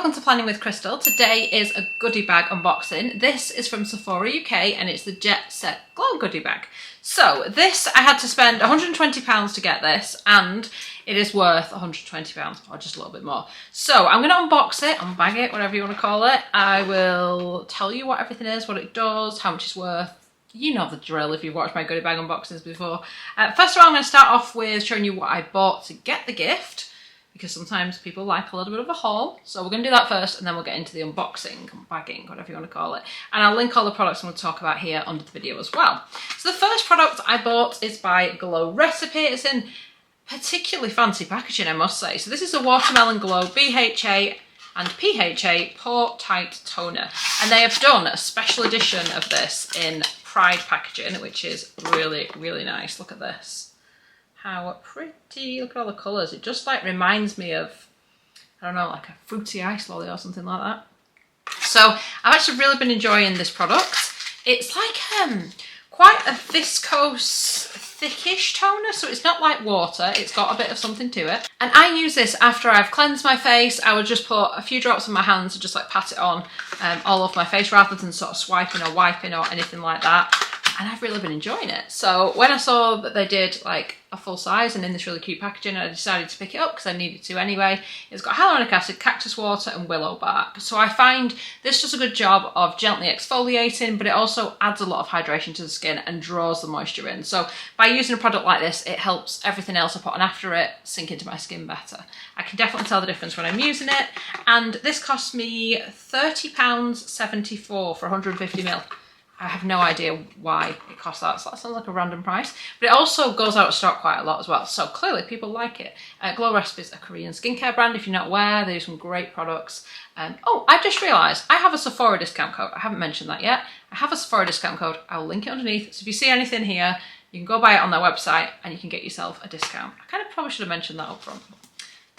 welcome to Planning with Crystal. Today is a goodie bag unboxing. This is from Sephora UK and it's the Jet Set Glow goodie bag. So this, I had to spend £120 to get this and it is worth £120 or just a little bit more. So I'm going to unbox it, unbag it, whatever you want to call it. I will tell you what everything is, what it does, how much it's worth. You know the drill if you've watched my goodie bag unboxings before. First of all, I'm going to start off with showing you what I bought to get the gift, because sometimes people like a little bit of a haul. So we're going to do that first and then we'll get into the unboxing, bagging, whatever you want to call it. And I'll link all the products I'm going to talk about here under the video as well. So the first product I bought is by Glow Recipe. It's in particularly fancy packaging, I must say. So this is a Watermelon Glow BHA and PHA Pore Tight Toner. And they have done a special edition of this in Pride packaging, which is really, really nice. Look at this. How pretty, look at all the colours. It just like reminds me of, I don't know, like a fruity ice lolly or something like that. So I've actually really been enjoying this product. It's like quite a viscose, thickish toner, so it's not like water, it's got a bit of something to it. And I use this after I've cleansed my face. I would just put a few drops on my hands and just like pat it on all over my face rather than sort of swiping or wiping or anything like that. And I've really been enjoying it. So when I saw that they did like a full size and in this really cute packaging, I decided to pick it up because I needed to anyway. It's got hyaluronic acid, cactus water and willow bark. So I find this does a good job of gently exfoliating, but it also adds a lot of hydration to the skin and draws the moisture in. So by using a product like this, it helps everything else I put on after it sink into my skin better. I can definitely tell the difference when I'm using it. And this cost me £30.74 for 150ml. I have no idea why it costs that, so that sounds like a random price. But it also goes out of stock quite a lot as well, so clearly people like it. Glow Recipe is a Korean skincare brand, if you're not aware. They do some great products. Oh, I just realised I have a Sephora discount code. I haven't mentioned that yet. I have a Sephora discount code. I'll link it underneath, so if you see anything here, you can go buy it on their website and you can get yourself a discount. I kind of probably should have mentioned that up front.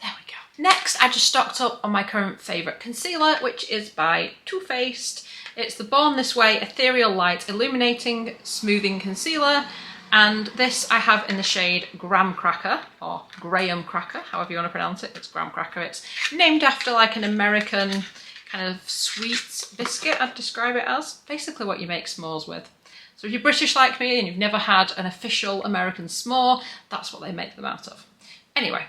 There we go. Next, I just stocked up on my current favourite concealer, which is by Too Faced. It's the Born This Way Ethereal Light Illuminating Smoothing Concealer. And this I have in the shade Graham Cracker, or Graham Cracker, however you want to pronounce it. It's Graham Cracker. It's named after like an American kind of sweet biscuit, I'd describe it as. Basically what you make s'mores with. So if you're British like me and you've never had an official American s'more, that's what they make them out of. Anyway.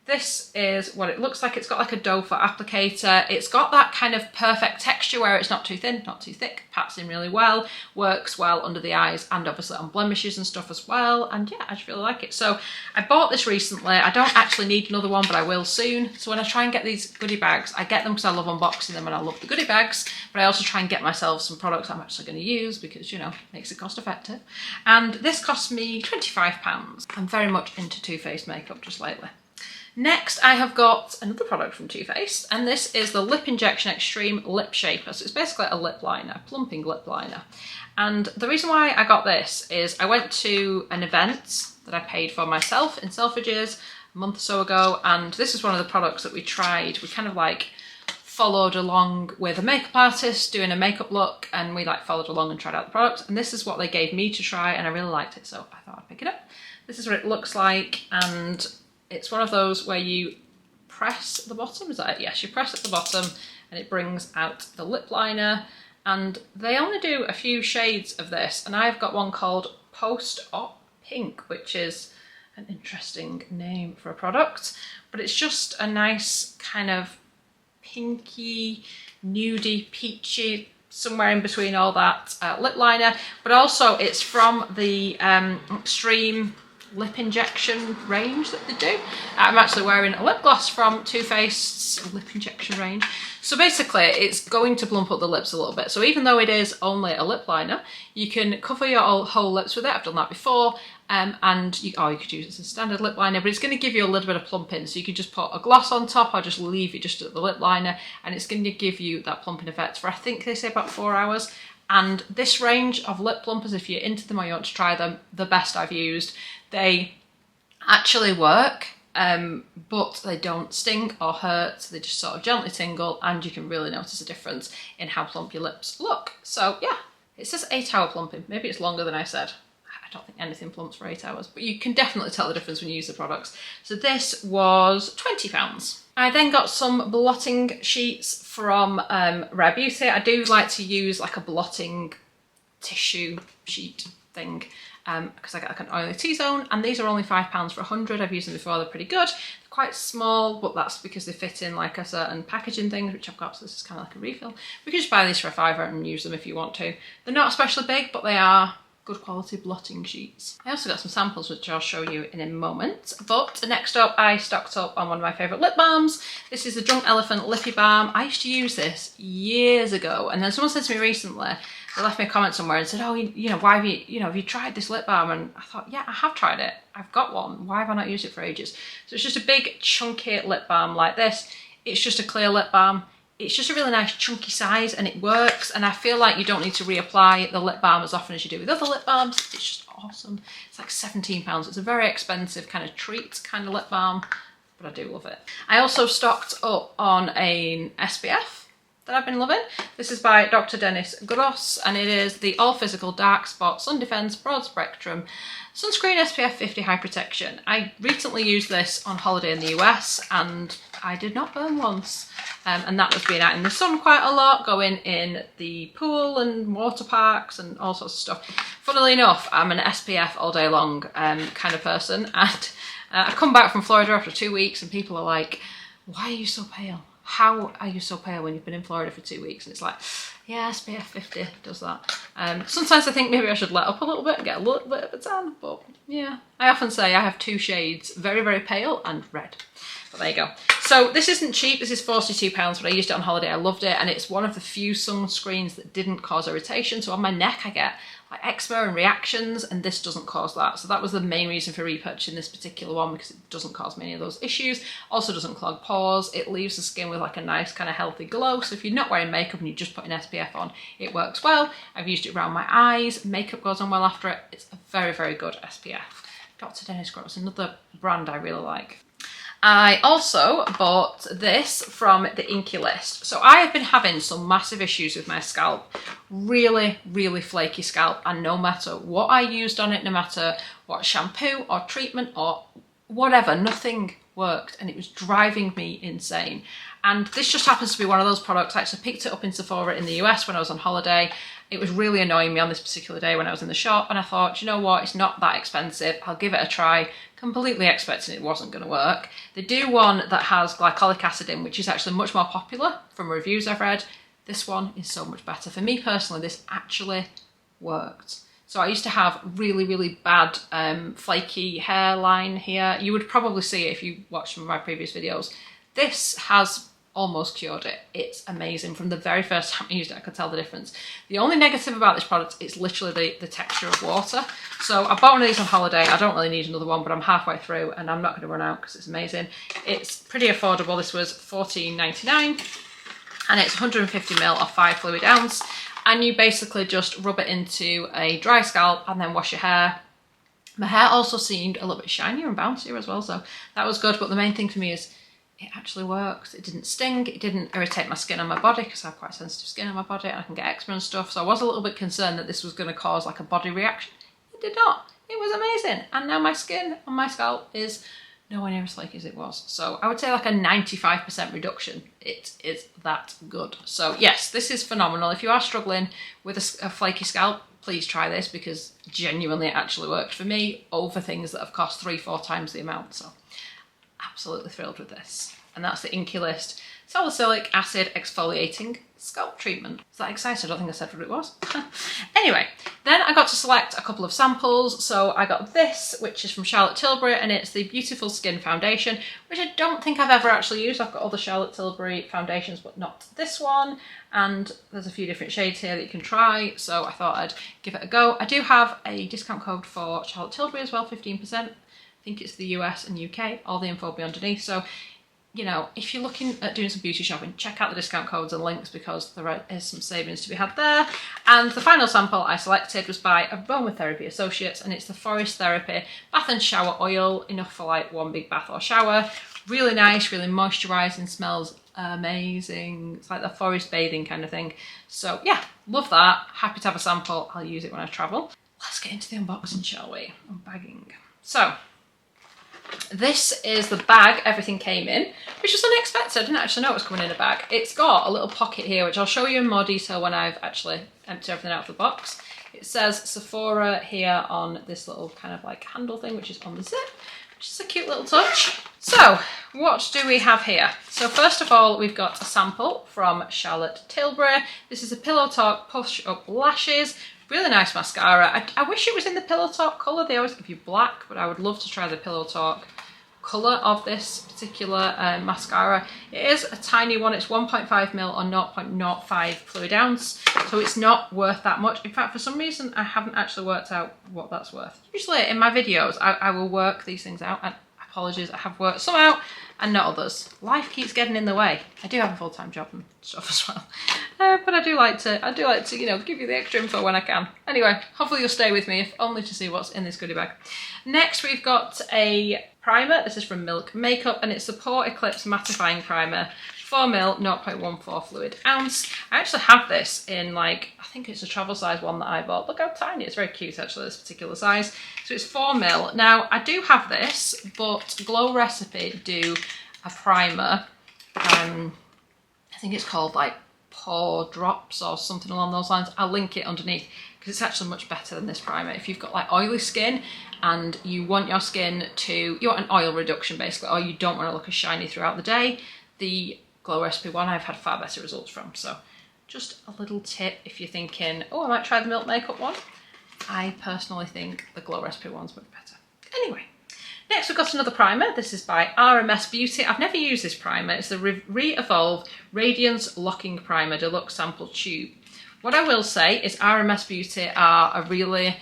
This is what it looks like. It's got like a doe foot applicator. It's got that kind of perfect texture where it's not too thin, not too thick, pats in really well, works well under the eyes and obviously on blemishes and stuff as well. And yeah, I just really like it. So I bought this recently. I don't actually need another one, but I will soon. So when I try and get these goodie bags, I get them because I love unboxing them and I love the goodie bags, but I also try and get myself some products I'm actually going to use because, you know, makes it cost effective. And this cost me £25. I'm very much into Too Faced makeup just lately. Next, I have got another product from Too Faced, and this is the Lip Injection Extreme Lip Shaper. So it's basically a lip liner, plumping lip liner. And the reason why I got this is I went to an event that I paid for myself in Selfridges a month or so ago, and this is one of the products that we tried. We kind of like followed along with a makeup artist doing a makeup look, and we like followed along and tried out the product. And this is what they gave me to try, and I really liked it, so I thought I'd pick it up. This is what it looks like, and it's one of those where you press the bottom, is that it? Yes, you press at the bottom and it brings out the lip liner. And they only do a few shades of this, and I've got one called Post-Op Pink, which is an interesting name for a product. But it's just a nice kind of pinky, nudie, peachy, somewhere in between all that lip liner. But also it's from the Extreme lip injection range that they do. I'm actually wearing a lip gloss from Too Faced's lip injection range. So basically it's going to plump up the lips a little bit. So even though it is only a lip liner, you can cover your whole lips with it. I've done that before. And you could use it as a standard lip liner, but it's going to give you a little bit of plumping. So you can just put a gloss on top or just leave it just at the lip liner, and it's going to give you that plumping effect for, I think they say, about 4 hours. And this range of lip plumpers, if you're into them or you want to try them, the best I've used. They actually work, but they don't sting or hurt. They just sort of gently tingle, and you can really notice a difference in how plump your lips look. So yeah, it says 8 hour plumping. Maybe it's longer than I said. I don't think anything plumps for 8 hours, but you can definitely tell the difference when you use the products. So this was £20. I then got some blotting sheets from Rare Beauty. I do like to use like a blotting tissue sheet thing because I get like an oily T-zone, and these are only £5 for 100. I've used them before, they're pretty good. They're quite small, but that's because they fit in like a certain packaging thing, which I've got, so this is kind of like a refill. You can just buy these for £5 and use them if you want to. They're not especially big, but they are good quality blotting sheets. I also got some samples which I'll show you in a moment, but next up I stocked up on one of my favourite lip balms. This is the Drunk Elephant Lippy Balm. I used to use this years ago, and then someone said to me recently, they left me a comment somewhere and said, oh, you know, why have you, have you tried this lip balm? And I thought, yeah, I have tried it. I've got one. Why have I not used it for ages? So it's just a big chunky lip balm like this. It's just a clear lip balm. It's just a really nice chunky size, and it works, and I feel like you don't need to reapply the lip balm as often as you do with other lip balms. It's just awesome. It's like £17. It's a very expensive kind of treat kind of lip balm, but I do love it. I also stocked up on an SPF that I've been loving. This is by Dr. Dennis Gross, and it is the All Physical Dark Spot Sun Defense Broad Spectrum Sunscreen SPF 50 High Protection. I recently used this on holiday in the US, and I did not burn once. And that was being out in the sun quite a lot, going in the pool and water parks and all sorts of stuff. Funnily enough, I'm an SPF all day long kind of person, and I come back from Florida after 2 weeks and people are like, why are you so pale? How are you so pale when you've been in Florida for 2 weeks? And it's like, yeah, SPF 50 does that. Sometimes I think maybe I should let up a little bit and get a little bit of a tan, but yeah. I often say I have 2 shades, very, very pale and red. But there you go. So this isn't cheap, this is £42, but I used it on holiday, I loved it, and it's one of the few sunscreens that didn't cause irritation. So on my neck I get like eczema and reactions, and this doesn't cause that. So that was the main reason for repurchasing this particular one, because it doesn't cause many of those issues. Also doesn't clog pores, it leaves the skin with like a nice kind of healthy glow. So if you're not wearing makeup and you're just putting SPF on, it works well. I've used it around my eyes, makeup goes on well after it. It's a very, very good SPF. Dr. Dennis Gross, another brand I really like. I also bought this from the Inky List. So I have been having some massive issues with my scalp. Really, really flaky scalp, and no matter what I used on it, no matter what shampoo or treatment or whatever, nothing worked, and it was driving me insane. And this just happens to be one of those products. I actually picked it up in Sephora in the US when I was on holiday. It was really annoying me on this particular day when I was in the shop, and I thought, you know what, it's not that expensive, I'll give it a try, completely expecting it wasn't going to work. They do one that has glycolic acid in, which is actually much more popular from reviews I've read. This one is so much better. For me personally, this actually worked. So I used to have really, really bad flaky hairline here. You would probably see it if you watched some of my previous videos. This has almost cured it. It's amazing. From the very first time I used it, I could tell the difference. The only negative about this product is literally the texture of water. So I bought one of these on holiday. I don't really need another one, but I'm halfway through and I'm not going to run out because it's amazing. It's pretty affordable. This was $14.99 and it's 150ml of 5 fluid ounce. And you basically just rub it into a dry scalp and then wash your hair. My hair also seemed a little bit shinier and bouncier as well, so that was good. But the main thing for me is it actually works. It didn't sting, it didn't irritate my skin on my body because I have quite sensitive skin on my body and I can get eczema and stuff. So I was a little bit concerned that this was going to cause like a body reaction. It did not. It was amazing. And now my skin on my scalp is nowhere near as flaky as it was. So I would say like a 95% reduction. It is that good. So yes, this is phenomenal. If you are struggling with a flaky scalp, please try this because genuinely it actually worked for me over things that have cost 3-4 times the amount. So absolutely thrilled with this. And that's the Inky List Salicylic Acid Exfoliating Scalp Treatment. Is that exciting? I don't think I said what it was. Anyway, then I got to select a couple of samples. So I got this, which is from Charlotte Tilbury, and it's the Beautiful Skin Foundation, which I don't think I've ever actually used. I've got all the Charlotte Tilbury foundations, but not this one. And there's a few different shades here that you can try, so I thought I'd give it a go. I do have a discount code for Charlotte Tilbury as well, 15%. I think it's the US and UK, all the info will be underneath. So, you know, if you're looking at doing some beauty shopping, check out the discount codes and links because there is some savings to be had there. And the final sample I selected was by Aromatherapy Associates, and it's the Forest Therapy Bath and Shower Oil, enough for like one big bath or shower. Really nice, really moisturising, smells amazing. It's like the forest bathing kind of thing. So yeah, love that. Happy to have a sample. I'll use it when I travel. let's get into the unboxing, shall we? Unbagging. So, this is the bag everything came in, which was unexpected. I didn't actually know it was coming in a bag. It's got a little pocket here, which I'll show you in more detail when I've actually emptied everything out of the box. It says Sephora here on this little kind of like handle thing, which is on the zip, which is a cute little touch. So, what do we have here? So first of all, we've got a sample from Charlotte Tilbury. This is a Pillow Talk Push Up Lashes. Really nice mascara. I wish it was in the Pillow Talk colour. They always give you black, but I would love to try the Pillow Talk colour of this particular mascara. It is a tiny one. It's 1.5ml or 0.05 fluid ounce, so it's not worth that much. In fact, for some reason, I haven't actually worked out what that's worth. Usually in my videos, I will work these things out, and apologies, I have worked some out and not others. Life keeps getting in the way. I do have a full-time job and stuff as well, but I do like to, you know, give you the extra info when I can. Anyway, hopefully you'll stay with me, if only to see what's in this goodie bag. Next, we've got a primer. This is from Milk Makeup, and it's the Pore Eclipse Mattifying Primer, 4ml, 0.14 fluid ounce. I actually have this in, like, I think it's a travel size one that I bought. Look how tiny, it's very cute actually, this particular size. So it's 4ml. Now, I do have this, but Glow Recipe do a primer. I think it's called like Pore Drops or something along those lines. I'll link it underneath because it's actually much better than this primer. If you've got like oily skin and you want your skin to, you want an oil reduction basically, or you don't want to look as shiny throughout the day, the Glow Recipe one I've had far better results from. So just a little tip if you're thinking, oh, I might try the Milk Makeup one. I personally think the Glow Recipe one's much better. Anyway, next we've got another primer. This is by RMS Beauty. I've never used this primer. It's the Re-Evolve Radiance Locking Primer Deluxe Sample Tube. What I will say is RMS Beauty are a really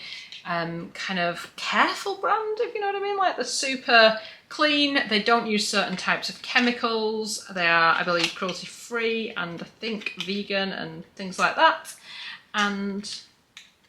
kind of careful brand, if you know what I mean. Like, they're super clean. They don't use certain types of chemicals. They are, I believe, cruelty free and I think vegan and things like that. And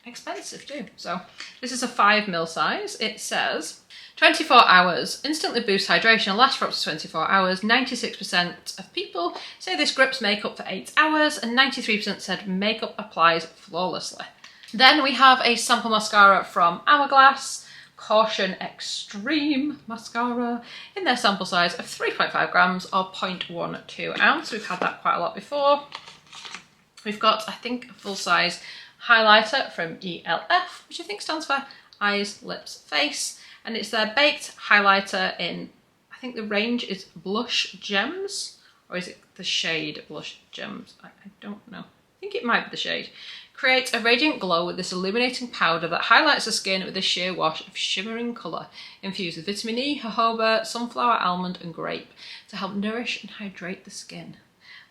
expensive too. So this is a 5ml size. It says 24 hours, instantly boosts hydration and lasts for up to 24 hours. 96% of people say this grips makeup for 8 hours and 93% said makeup applies flawlessly. Then we have a sample mascara from Hourglass, Caution Extreme Mascara, in their sample size of 3.5 grams or 0.12 ounce. We've had that quite a lot before. We've got, I think, a full size highlighter from ELF, which I think stands for Eyes, Lips, Face. And it's their baked highlighter in, I think the range is Blush Gems, or is it the shade Blush Gems? I don't know. I think it might be the shade. Creates a radiant glow with this illuminating powder that highlights the skin with a sheer wash of shimmering colour, infused with vitamin E, jojoba, sunflower, almond and grape to help nourish and hydrate the skin.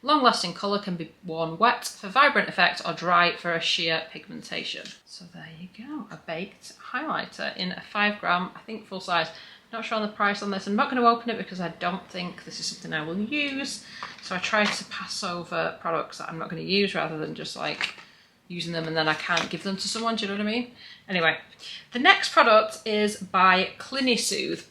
Long-lasting colour can be worn wet for vibrant effect or dry for a sheer pigmentation. So there you go, a baked highlighter in a 5 gram, I think full size. Not sure on the price on this. I'm not going to open it because I don't think this is something I will use. So I try to pass over products that I'm not going to use rather than just like using them and then I can't give them to someone, do you know what I mean? Anyway, the next product is by Soothe,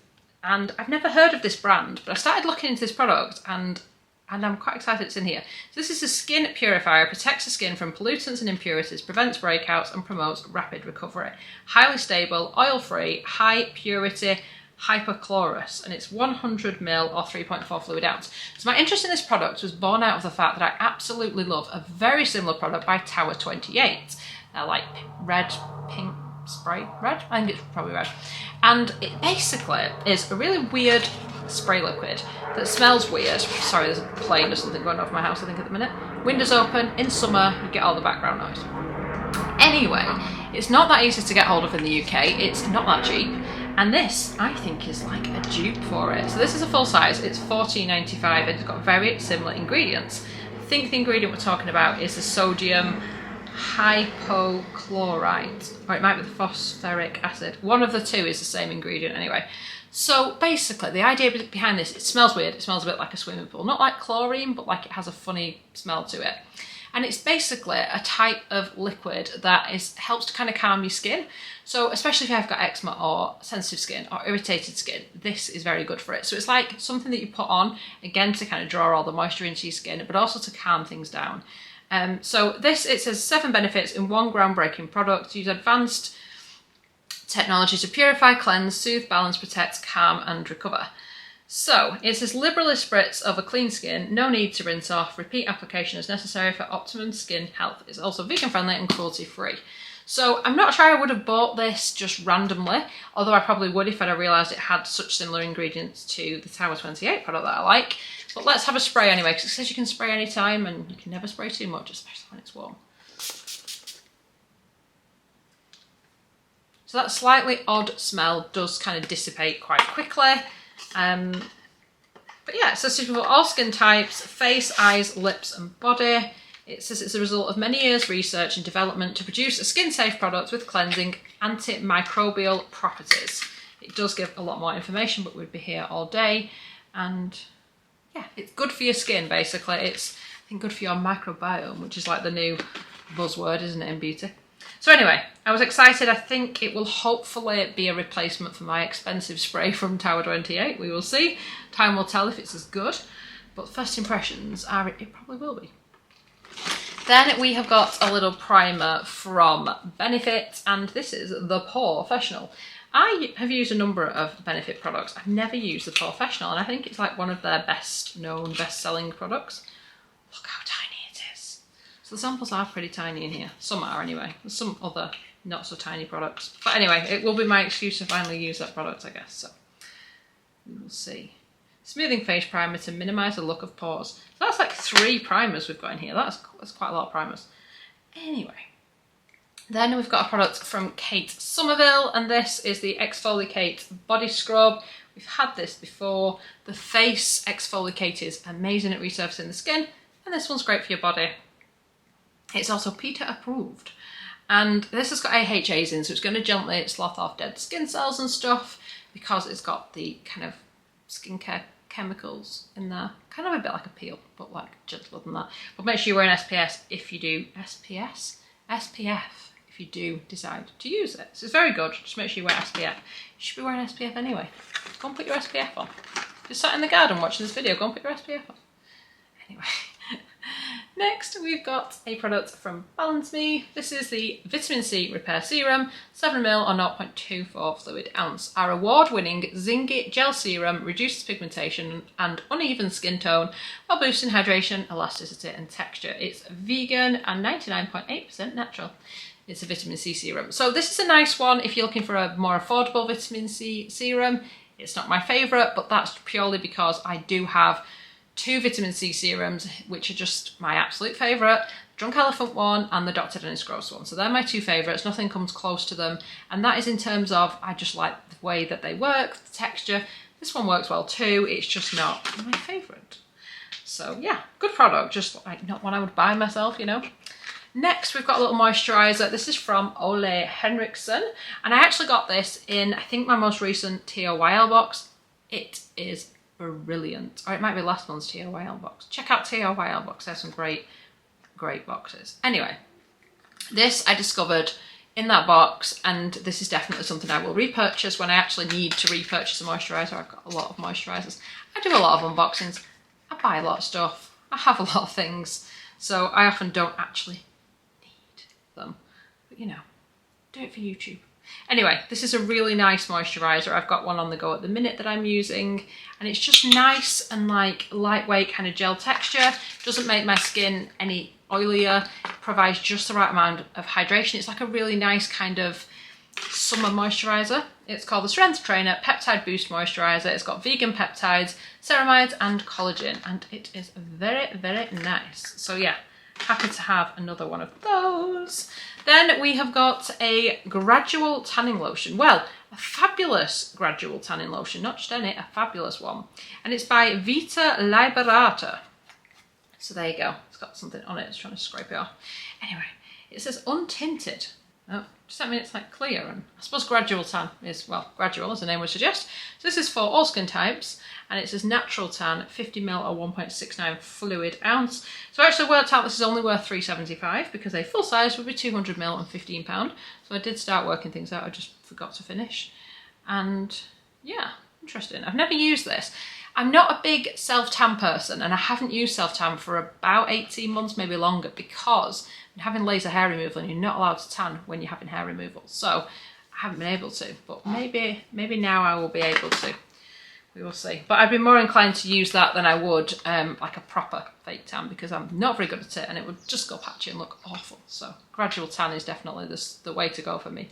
and I've never heard of this brand, but I started looking into this product and I'm quite excited it's in here. So this is a skin purifier, protects the skin from pollutants and impurities, prevents breakouts and promotes rapid recovery. Highly stable, oil-free, high purity, hypochlorous, and it's 100ml or 3.4 fluid ounce. So my interest in this product was born out of the fact that I absolutely love a very similar product by Tower 28. Like red, pink spray, red? I think it's probably red. And it basically is a really weird spray liquid that smells weird. Sorry, there's a plane or something going off my house I think at the minute. Windows open, in summer you get all the background noise. Anyway, it's not that easy to get hold of in the UK, it's not that cheap. And this, I think, is like a dupe for it. So this is a full size, it's $14.95 and it's got very similar ingredients. I think the ingredient we're talking about is the sodium hypochlorite, or it might be the phosphoric acid. One of the two is the same ingredient anyway. So basically, the idea behind this, it smells weird, it smells a bit like a swimming pool. Not like chlorine, but like it has a funny smell to it. And it's basically a type of liquid that helps to kind of calm your skin. So especially if you've got eczema or sensitive skin or irritated skin, this is very good for it. So it's like something that you put on, again, to kind of draw all the moisture into your skin, but also to calm things down. So this, it says 7 benefits in one groundbreaking product. Use advanced Technology to purify, cleanse, soothe, balance, protect, calm and recover. So it says liberally spritz over clean skin, no need to rinse off, repeat application is necessary for optimum skin health. It's also vegan friendly and cruelty free. So I'm not sure I would have bought this just randomly, although I probably would if I'd have realised it had such similar ingredients to the Tower 28 product that I like. But let's have a spray anyway, because it says you can spray any time and you can never spray too much, especially when it's warm. So that slightly odd smell does kind of dissipate quite quickly. But yeah, it says suitable for all skin types, face, eyes, lips and body. It says it's a result of many years research and development to produce a skin-safe product with cleansing antimicrobial properties. It does give a lot more information, but we'd be here all day. And yeah, it's good for your skin, basically. It's, I think, good for your microbiome, which is like the new buzzword, isn't it, in beauty? So anyway, I was excited. I think it will hopefully be a replacement for my expensive spray from Tower 28. We will see. Time will tell if it's as good. But first impressions are it probably will be. Then we have got a little primer from Benefit, and this is the POREfessional. I have used a number of Benefit products. I've never used the POREfessional, and I think it's like one of their best known, best selling products. Look how tiny it is. So the samples are pretty tiny in here. Some are anyway. There's some other not so tiny products. But anyway, it will be my excuse to finally use that product, I guess. So we will see. Smoothing face primer to minimise the look of pores. So that's like 3 primers we've got in here. That's quite a lot of primers. Anyway, then we've got a product from Kate Somerville, and this is the Exfoliate Body Scrub. We've had this before. The face exfoliate is amazing at resurfacing the skin, and this one's great for your body. It's also PETA approved. And this has got AHAs in, so it's going to gently slough off dead skin cells and stuff, because it's got the kind of skincare chemicals in there. Kind of a bit like a peel, but like gentler than that. But make sure you wear an SPF if you do. SPF if you do decide to use it. So it's very good. Just make sure you wear SPF. You should be wearing SPF anyway. Go and put your SPF on. If you're sat in the garden watching this video, go and put your SPF on. Anyway. Next, we've got a product from Balance Me. This is the Vitamin C Repair Serum, 7ml or 0.24 fluid ounce. Our award-winning Zingy Gel Serum reduces pigmentation and uneven skin tone while boosting hydration, elasticity and texture. It's vegan and 99.8% natural. It's a vitamin C serum. So this is a nice one if you're looking for a more affordable vitamin C serum. It's not my favourite, but that's purely because I do have 2 vitamin C serums, which are just my absolute favourite, Drunk Elephant one and the Dr. Dennis Gross one. So they're my 2 favourites, nothing comes close to them. And that is in terms of, I just like the way that they work, the texture. This one works well too, it's just not my favourite. So yeah, good product, just like not one I would buy myself, you know. Next, we've got a little moisturiser. This is from Ole Henriksen. And I actually got this in, I think, my most recent TOYL box. It is brilliant. Or it might be last month's TOYL box. Check out TOYL box. There's some great boxes. Anyway, this I discovered in that box, and this is definitely something I will repurchase when I actually need to repurchase a moisturiser. I've got a lot of moisturisers. I do a lot of unboxings. I buy a lot of stuff. I have a lot of things. So I often don't actually need them. But you know, do it for YouTube. Anyway, this is a really nice moisturiser. I've got one on the go at the minute that I'm using, and it's just nice and like lightweight kind of gel texture. Doesn't make my skin any oilier. It provides just the right amount of hydration. It's like a really nice kind of summer moisturiser. It's called the Strength Trainer Peptide Boost Moisturiser. It's got vegan peptides, ceramides and collagen, and it is very, very nice. So yeah, happy to have another one of those. Then we have got a gradual tanning lotion. Well, a fabulous gradual tanning lotion, not just any, a fabulous one. And it's by Vita Liberata. So there you go. It's got something on it. It's trying to scrape it off. Anyway, it says untinted. Oh, does that mean it's like clear? And I suppose gradual tan is, well, gradual as the name would suggest. So this is for all skin types, and it says natural tan, 50ml or 1.69 fluid ounce. So I actually worked out this is only worth £3.75 because a full size would be 200ml and £15. So I did start working things out, I just forgot to finish. And yeah, interesting. I've never used this. I'm not a big self-tan person, and I haven't used self-tan for about 18 months, maybe longer, because I'm having laser hair removal and you're not allowed to tan when you're having hair removal. So I I haven't been able to, but maybe now I will be able to. We will see. But I'd be more inclined to use that than I would like a proper fake tan, because I'm not very good at it and it would just go patchy and look awful. So gradual tan is definitely the way to go for me.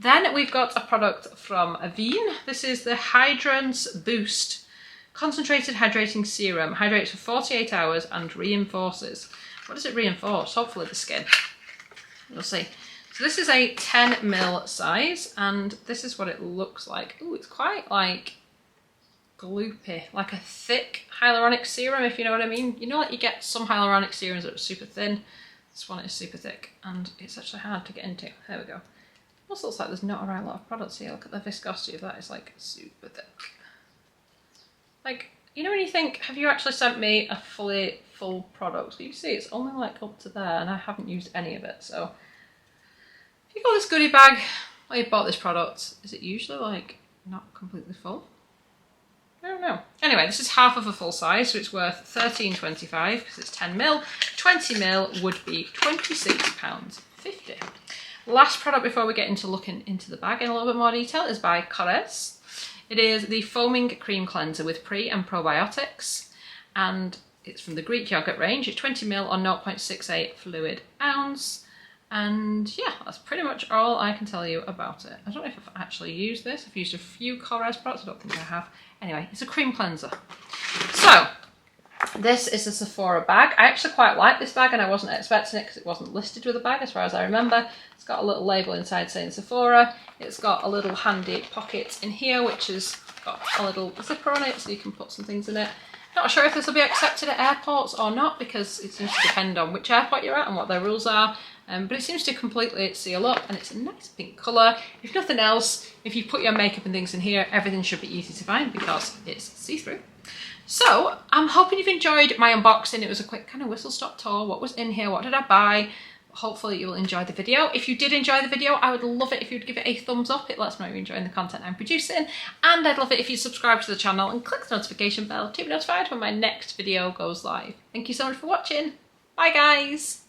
Then we've got a product from Avene. This is the Hydrance Boost Concentrated Hydrating Serum. Hydrates for 48 hours and reinforces. What does it reinforce? Hopefully the skin. We'll see. So this is a 10ml size and this is what it looks like. Ooh, it's quite like gloopy, like a thick hyaluronic serum, if you know what I mean. You know, like you get some hyaluronic serums that are super thin. This one is super thick and it's actually hard to get into. There we go. Also looks like there's not a right lot of products here. Look at the viscosity of that. It's like super thick. Like, you know when you think, have you actually sent me a full product? You see it's only like up to there and I haven't used any of it. So if you got this goodie bag or you bought this product, is it usually like not completely full? I don't know. Anyway, this is half of a full size, so it's worth £13.25 because it's 10ml. 20ml would be £26.50. Last product before we get into looking into the bag in a little bit more detail is by CRYSTALWSPH. It is the Foaming Cream Cleanser with pre and probiotics, and it's from the Greek yogurt range. It's 20ml or 0.68 fluid ounce. And yeah, that's pretty much all I can tell you about it. I don't know if I've actually used this. I've used a few CRYSTALWSPH products, I don't think I have. Anyway, it's a cream cleanser. So, this is a Sephora bag. I actually quite like this bag and I wasn't expecting it because it wasn't listed with a bag as far as I remember. It's got a little label inside saying Sephora. It's got a little handy pocket in here which has got a little zipper on it so you can put some things in it. Not sure if this will be accepted at airports or not because it seems to depend on which airport you're at and what their rules are. But it seems to completely seal up and it's a nice pink colour. If nothing else, if you put your makeup and things in here, everything should be easy to find because it's see-through. So I'm hoping you've enjoyed my unboxing. It was a quick kind of whistle-stop tour. What was in here? What did I buy? Hopefully you will enjoy the video. If you did enjoy the video, I would love it if you'd give it a thumbs up. It lets me know you're enjoying the content I'm producing. And I'd love it if you subscribe to the channel and click the notification bell to be notified when my next video goes live. Thank you so much for watching. Bye guys.